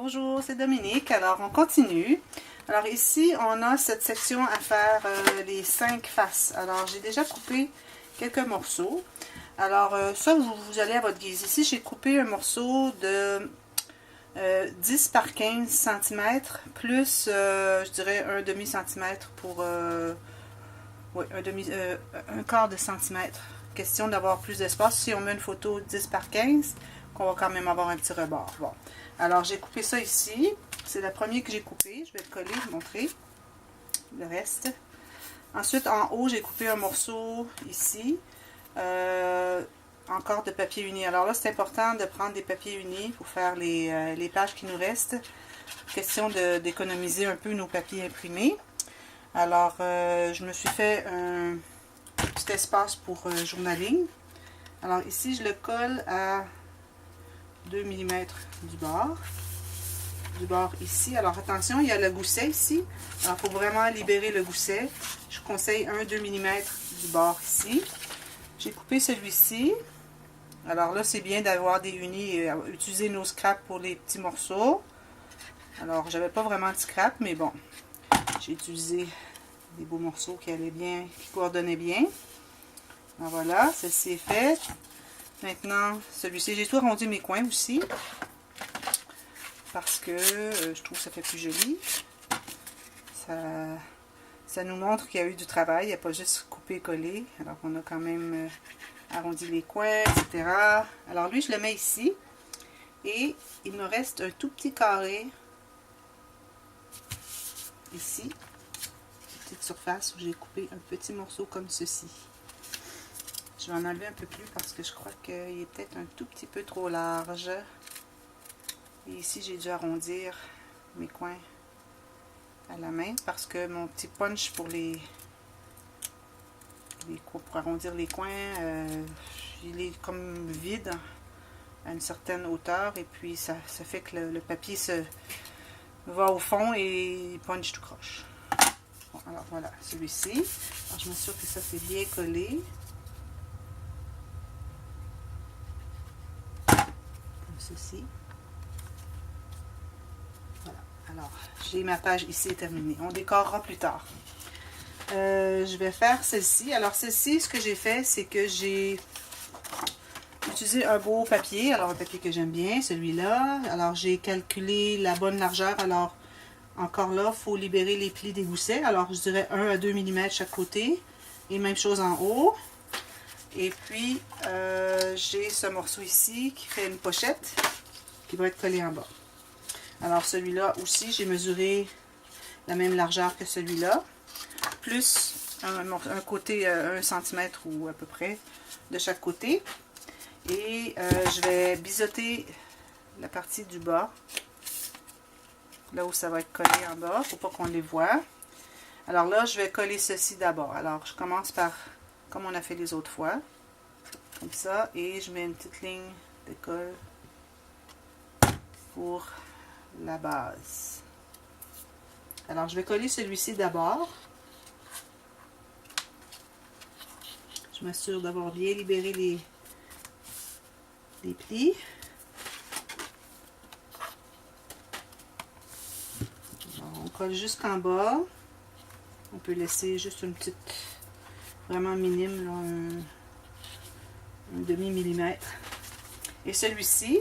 Bonjour, c'est Dominique. Alors, on continue. Alors, ici, on a cette section à faire les 5 faces. Alors, j'ai déjà coupé quelques morceaux. Alors, ça, vous allez à votre guise. Ici, j'ai coupé un morceau de 10 par 15 cm, plus, je dirais, un demi-centimètre pour... oui, un quart de centimètre. Question d'avoir plus d'espace. Si on met une photo 10 par 15, qu'on va quand même avoir un petit rebord. Bon. Alors, j'ai coupé ça ici. C'est la première que j'ai coupée. Je vais le coller, vous montrer le reste. Ensuite, en haut, j'ai coupé un morceau ici. Encore de papier uni. Alors là, c'est important de prendre des papiers unis pour faire les pages qui nous restent. Question d'économiser un peu nos papiers imprimés. Alors, je me suis fait un petit espace pour journaling. Alors ici, je le colle à 2 mm du bord ici. Alors attention, il y a le gousset ici. Alors, il faut vraiment libérer le gousset. Je conseille 1-2 mm du bord ici. J'ai coupé celui-ci. Alors là, c'est bien d'avoir des unis et utiliser nos scraps pour les petits morceaux. Alors, j'avais pas vraiment de scrap, mais bon, j'ai utilisé des beaux morceaux qui allaient bien, qui coordonnaient bien. Alors voilà, ceci est fait. Maintenant, celui-ci, j'ai tout arrondi mes coins aussi. Parce que je trouve que ça fait plus joli. Ça nous montre qu'il y a eu du travail. Il n'y a pas juste coupé et collé. Alors on a quand même arrondi les coins, etc. Alors lui, je le mets ici. Et il me reste un tout petit carré. Ici. Une petite surface où j'ai coupé un petit morceau comme ceci. Je vais en enlever un peu plus parce que je crois qu'il est peut-être un tout petit peu trop large. Et ici, j'ai dû arrondir mes coins à la main parce que mon petit punch pour pour arrondir les coins, il est comme vide à une certaine hauteur et puis ça fait que le papier va au fond et il punch tout croche. Bon, alors voilà, celui-ci. Alors je m'assure que ça c'est bien collé. Comme ceci. Voilà. Alors, j'ai ma page ici terminée. On décorera plus tard. Je vais faire celle-ci. Alors, celle-ci, ce que j'ai fait, c'est que j'ai utilisé un beau papier. Alors, un papier que j'aime bien, celui-là. Alors, j'ai calculé la bonne largeur. Alors, encore là, il faut libérer les plis des goussets. Alors, je dirais 1 à 2 mm chaque côté. Et même chose en haut. Et puis, j'ai ce morceau ici qui fait une pochette qui va être collé en bas. Alors, celui-là aussi, j'ai mesuré la même largeur que celui-là. Plus un côté 1 cm ou à peu près de chaque côté. Et je vais biseauter la partie du bas. Là où ça va être collé en bas, pour pas qu'on les voit. Alors là, je vais coller ceci d'abord. Alors, je commence par, comme on a fait les autres fois, comme ça. Et je mets une petite ligne de colle pour la base. Alors, je vais coller celui-ci d'abord. Je m'assure d'avoir bien libéré les plis. Alors, on colle jusqu'en bas. On peut laisser juste une petite, vraiment minime, là, un demi-millimètre. Et celui-ci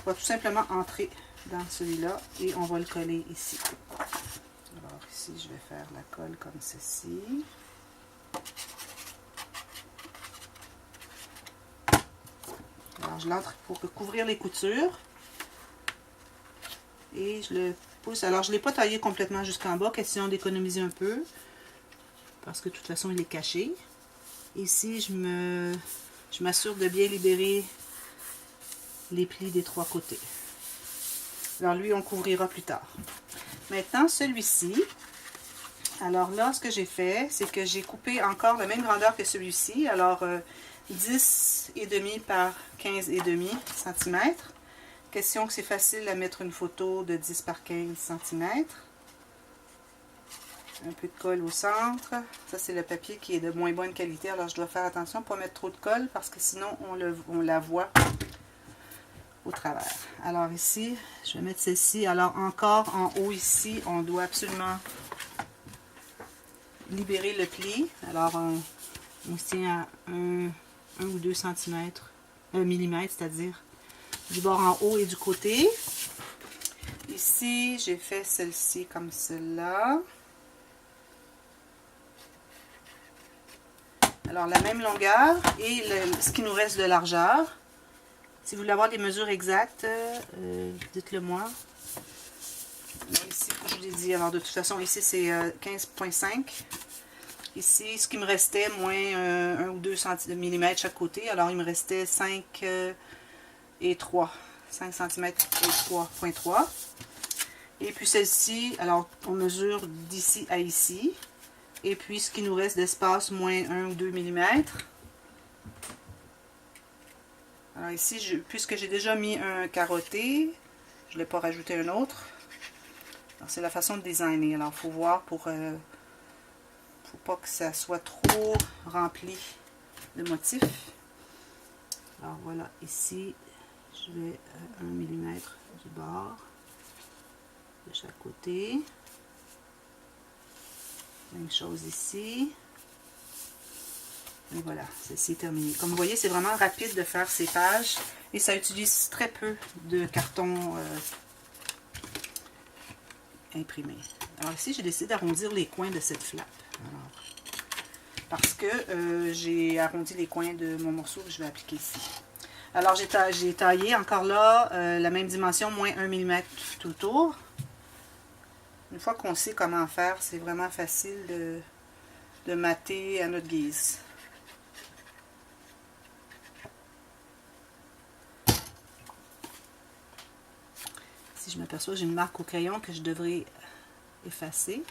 va tout simplement entrer dans celui-là et on va le coller ici. Alors ici, je vais faire la colle comme ceci. Alors, je l'entre pour couvrir les coutures. Et je le pousse. Alors, je ne l'ai pas taillé complètement jusqu'en bas, question d'économiser un peu. Parce que de toute façon, il est caché. Ici, je m'assure de bien libérer les plis des trois côtés. Alors, lui, on couvrira plus tard. Maintenant, celui-ci. Alors là, ce que j'ai fait, c'est que j'ai coupé encore la même grandeur que celui-ci. Alors, 10,5 par 15,5 cm. Question que c'est facile à mettre une photo de 10 par 15 cm. Un peu de colle au centre. Ça, c'est le papier qui est de moins bonne qualité. Alors, je dois faire attention pour ne pas mettre trop de colle parce que sinon, on la voit au travers. Alors ici, je vais mettre celle-ci. Alors encore en haut ici, on doit absolument libérer le pli. Alors on se tient à 1 ou 2 cm, 1 mm, c'est-à-dire du bord en haut et du côté. Ici, j'ai fait celle-ci comme cela. Alors la même longueur et ce qui nous reste de largeur. Si vous voulez avoir des mesures exactes, dites-le moi. Ici, je vous l'ai dit, alors de toute façon, ici c'est 15,5. Ici, ce qui me restait, moins 1 ou 2 mm chaque côté. Alors il me restait 5 et 3. 5 cm et 3,3. Et puis celle-ci, alors on mesure d'ici à ici. Et puis ce qui nous reste d'espace, moins 1 ou 2 mm. Alors ici, puisque j'ai déjà mis un carotté, je ne l'ai pas rajouté un autre. C'est la façon de designer. Alors il faut voir pour faut pas que ça soit trop rempli de motifs. Alors voilà, ici, je vais à 1 mm du bord de chaque côté. Même chose ici. Et voilà, ceci est terminé. Comme vous voyez, c'est vraiment rapide de faire ces pages et ça utilise très peu de carton imprimé. Alors ici, j'ai décidé d'arrondir les coins de cette flappe. Alors, parce que j'ai arrondi les coins de mon morceau que je vais appliquer ici. Alors j'ai taillé encore là la même dimension, moins 1 mm tout le tour. Une fois qu'on sait comment faire, c'est vraiment facile de mater à notre guise. Si je m'aperçois, j'ai une marque au crayon que je devrais effacer.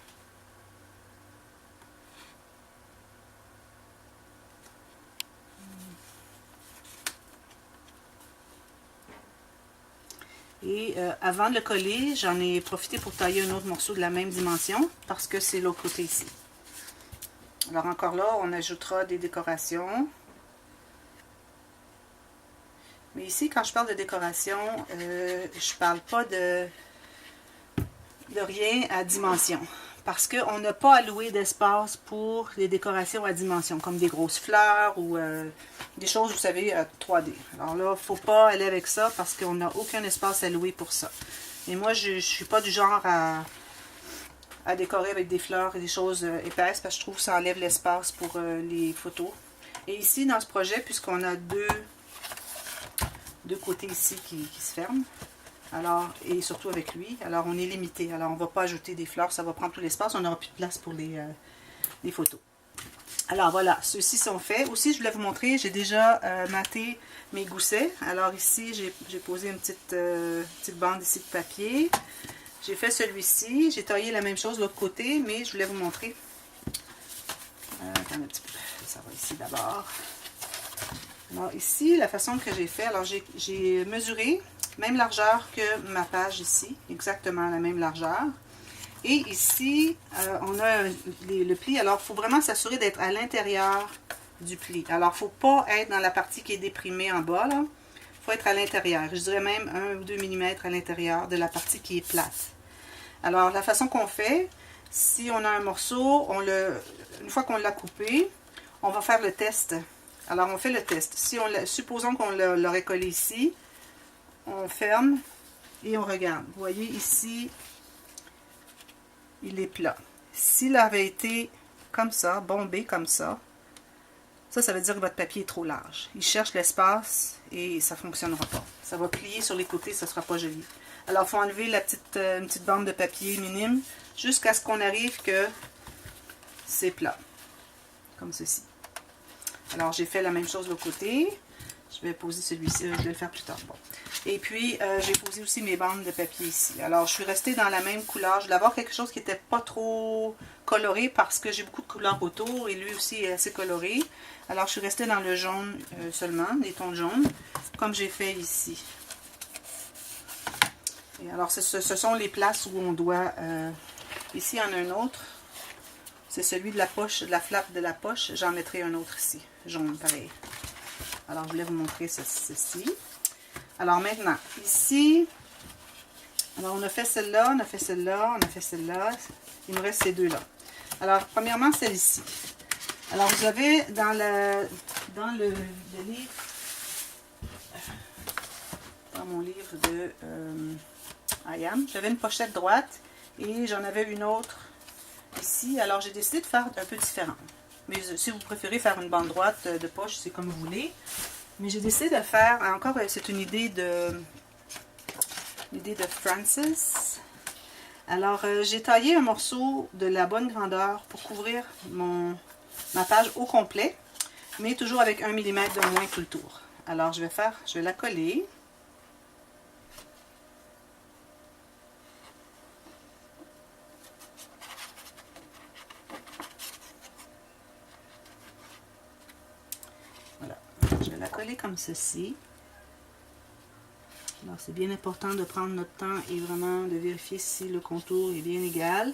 Et avant de le coller, j'en ai profité pour tailler un autre morceau de la même dimension parce que c'est l'autre côté ici. Alors encore là, on ajoutera des décorations. Mais ici, quand je parle de décoration, je parle pas de rien à dimension. Parce qu'on n'a pas alloué d'espace pour les décorations à dimension, comme des grosses fleurs ou des choses, vous savez, 3D. Alors là, il ne faut pas aller avec ça parce qu'on n'a aucun espace alloué pour ça. Et moi, je ne suis pas du genre à décorer avec des fleurs et des choses épaisses parce que je trouve que ça enlève l'espace pour les photos. Et ici, dans ce projet, puisqu'on a deux côtés ici qui se ferment, alors, et surtout avec lui, alors on est limité. Alors on ne va pas ajouter des fleurs, ça va prendre tout l'espace, on n'aura plus de place pour les photos. Alors voilà, ceux-ci sont faits. Aussi, je voulais vous montrer, j'ai déjà maté mes goussets. Alors ici, j'ai posé une petite bande ici de papier. J'ai fait celui-ci, j'ai taillé la même chose de l'autre côté, mais je voulais vous montrer. Attends un petit peu, ça va ici d'abord. Alors ici, la façon que j'ai fait, alors j'ai mesuré même largeur que ma page ici, exactement la même largeur. Et ici, on a le pli. Alors, il faut vraiment s'assurer d'être à l'intérieur du pli. Alors, il ne faut pas être dans la partie qui est déprimée en bas. Il faut être à l'intérieur. Je dirais même 1 ou 2 mm à l'intérieur de la partie qui est plate. Alors, la façon qu'on fait, si on a un morceau, une fois qu'on l'a coupé, on va faire le test. Alors, on fait le test. Supposons qu'on l'aurait collé ici. On ferme et on regarde. Vous voyez ici, il est plat. S'il avait été comme ça, bombé comme ça, ça veut dire que votre papier est trop large. Il cherche l'espace et ça ne fonctionnera pas. Ça va plier sur les côtés, ça ne sera pas joli. Alors, il faut enlever une petite bande de papier minime jusqu'à ce qu'on arrive que c'est plat. Comme ceci. Alors, j'ai fait la même chose de l'autre côté. Je vais poser celui-ci, je vais le faire plus tard. Bon. Et puis, j'ai posé aussi mes bandes de papier ici. Alors, je suis restée dans la même couleur. Je voulais avoir quelque chose qui n'était pas trop coloré parce que j'ai beaucoup de couleurs autour et lui aussi est assez coloré. Alors, je suis restée dans le jaune seulement, des tons jaunes, comme j'ai fait ici. Et alors, ce sont les places où on doit... ici, il y en a un autre. C'est celui de la poche, de la flappe de la poche. J'en mettrai un autre ici, jaune, pareil. Alors, je voulais vous montrer ceci. Alors maintenant, ici, alors on a fait celle-là, on a fait celle-là, on a fait celle-là. Il me reste ces deux-là. Alors, premièrement, celle-ci. Alors, vous avez dans le livre, dans mon livre de IAM, j'avais une pochette droite et j'en avais une autre ici. Alors, j'ai décidé de faire un peu différent. Mais si vous préférez faire une bande droite de poche, c'est comme vous voulez. Mais j'ai décidé de faire, encore, c'est une idée de Francis. Alors, j'ai taillé un morceau de la bonne grandeur pour couvrir ma page au complet, mais toujours avec 1 mm de moins tout le tour. Alors, je vais la coller. Voilà, je vais la coller comme ceci. Alors, c'est bien important de prendre notre temps et vraiment de vérifier si le contour est bien égal.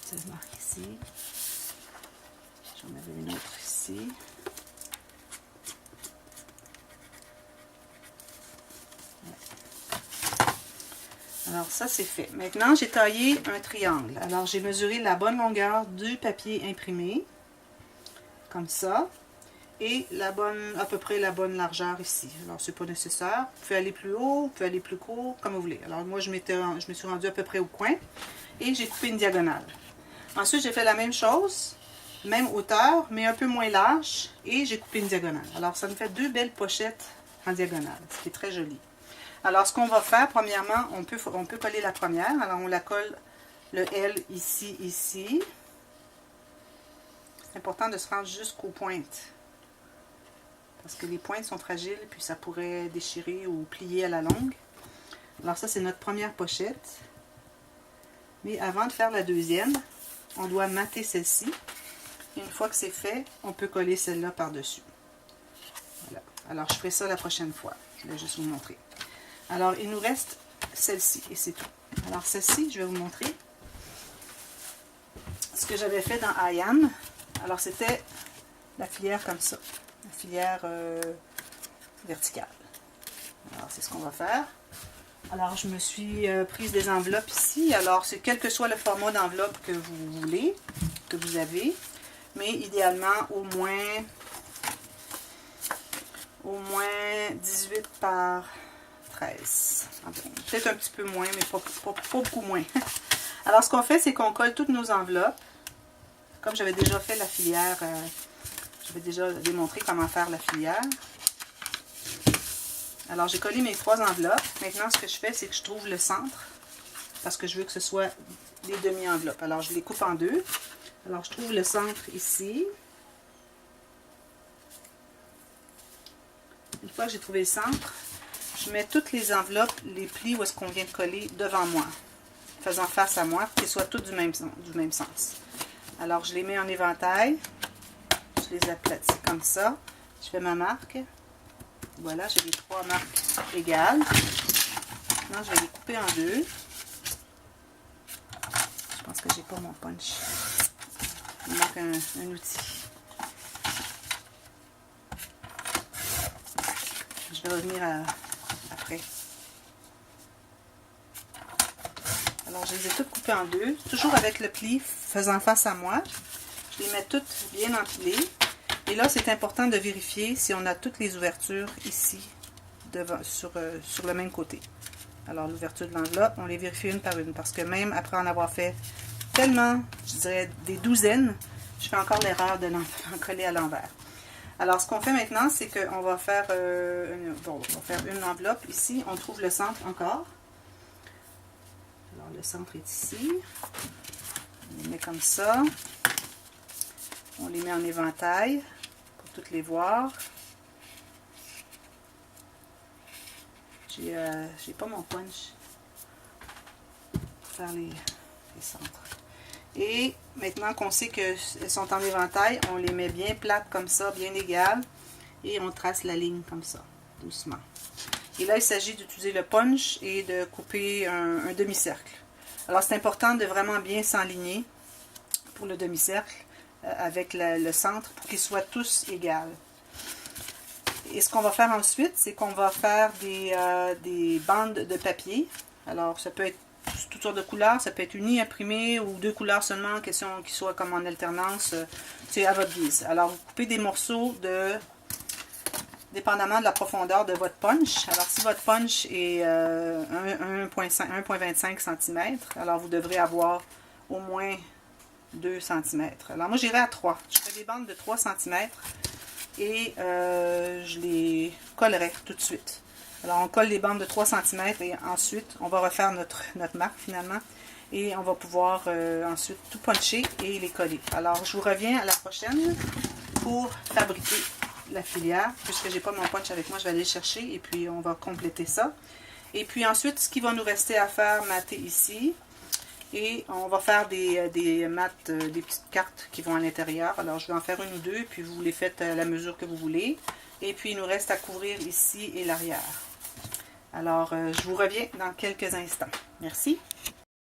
Ça se marque ici. J'en avais une autre ici. Alors, ça, c'est fait. Maintenant, j'ai taillé un triangle. Alors, j'ai mesuré la bonne longueur du papier imprimé, comme ça. Et à peu près la bonne largeur ici. Alors, c'est pas nécessaire. Vous pouvez aller plus haut, vous pouvez aller plus court, comme vous voulez. Alors, moi, je me suis rendue à peu près au coin. Et j'ai coupé une diagonale. Ensuite, j'ai fait la même chose, même hauteur, mais un peu moins large. Et j'ai coupé une diagonale. Alors, ça me fait deux belles pochettes en diagonale, ce qui est très joli. Alors, ce qu'on va faire, premièrement, on peut coller la première. Alors, on la colle le L ici, ici. C'est important de se rendre jusqu'aux pointes. Parce que les pointes sont fragiles, puis ça pourrait déchirer ou plier à la longue. Alors ça, c'est notre première pochette. Mais avant de faire la deuxième, on doit mater celle-ci. Une fois que c'est fait, on peut coller celle-là par-dessus. Voilà. Alors, je ferai ça la prochaine fois. Je vais juste vous montrer. Alors, il nous reste celle-ci, et c'est tout. Alors, celle-ci, je vais vous montrer ce que j'avais fait dans IAM. Alors, c'était la filière comme ça. La filière verticale. Alors, c'est ce qu'on va faire. Alors, je me suis prise des enveloppes ici. Alors, c'est quel que soit le format d'enveloppe que vous voulez, que vous avez. Mais idéalement, au moins 18 par 13. Peut-être un petit peu moins, mais pas beaucoup moins. Alors, ce qu'on fait, c'est qu'on colle toutes nos enveloppes. Comme j'avais déjà fait la filière... j'avais déjà démontré comment faire la filière. Alors, j'ai collé mes trois enveloppes. Maintenant, ce que je fais, c'est que je trouve le centre. Parce que je veux que ce soit des demi-enveloppes. Alors, je les coupe en deux. Alors, je trouve le centre ici. Une fois que j'ai trouvé le centre, je mets toutes les enveloppes, les plis où est-ce qu'on vient de coller devant moi. Faisant face à moi, pour qu'ils soient tous du même sens. Alors, je les mets en éventail. Je les aplatis comme ça. Je fais ma marque. Voilà, j'ai les trois marques égales. Maintenant, je vais les couper en deux. Je pense que j'ai pas mon punch. Il manque un outil. Je vais revenir après. Alors, je les ai toutes coupées en deux. Toujours avec le pli faisant face à moi. Je les mets toutes bien empilées. Et là, c'est important de vérifier si on a toutes les ouvertures ici, sur le même côté. Alors, l'ouverture de l'enveloppe, on les vérifie une par une. Parce que même après en avoir fait tellement, je dirais des douzaines, je fais encore l'erreur de l'en coller à l'envers. Alors, ce qu'on fait maintenant, c'est qu'on va faire, une enveloppe ici. On trouve le centre encore. Alors, le centre est ici. On les met comme ça. On les met en éventail pour toutes les voir. J'ai pas mon punch pour faire les centres. Et maintenant qu'on sait qu'elles sont en éventail, on les met bien plates comme ça, bien égales. Et on trace la ligne comme ça, doucement. Et là, il s'agit d'utiliser le punch et de couper un demi-cercle. Alors, c'est important de vraiment bien s'enligner pour le demi-cercle avec le centre pour qu'ils soient tous égaux. Et ce qu'on va faire ensuite, c'est qu'on va faire des bandes de papier. Alors, ça peut être toutes sortes de couleurs, ça peut être uni, imprimé ou 2 couleurs seulement, question qu'ils soient comme en alternance, c'est à votre guise. Alors, vous coupez des morceaux dépendamment de la profondeur de votre punch. Alors, si votre punch est 1,25 cm, alors vous devrez avoir au moins 2 cm. Alors, moi, j'irai à 3. Je ferai des bandes de 3 cm et je les collerai tout de suite. Alors, on colle les bandes de 3 cm et ensuite, on va refaire notre marque finalement. Et on va pouvoir ensuite tout puncher et les coller. Alors, je vous reviens à la prochaine pour fabriquer la filière. Puisque j'ai pas mon punch avec moi, je vais aller le chercher et puis on va compléter ça. Et puis ensuite, ce qui va nous rester à faire, mater ici. Et on va faire des mattes, des petites cartes qui vont à l'intérieur. Alors, je vais en faire une ou deux, puis vous les faites à la mesure que vous voulez. Et puis, il nous reste à couvrir ici et l'arrière. Alors, je vous reviens dans quelques instants. Merci.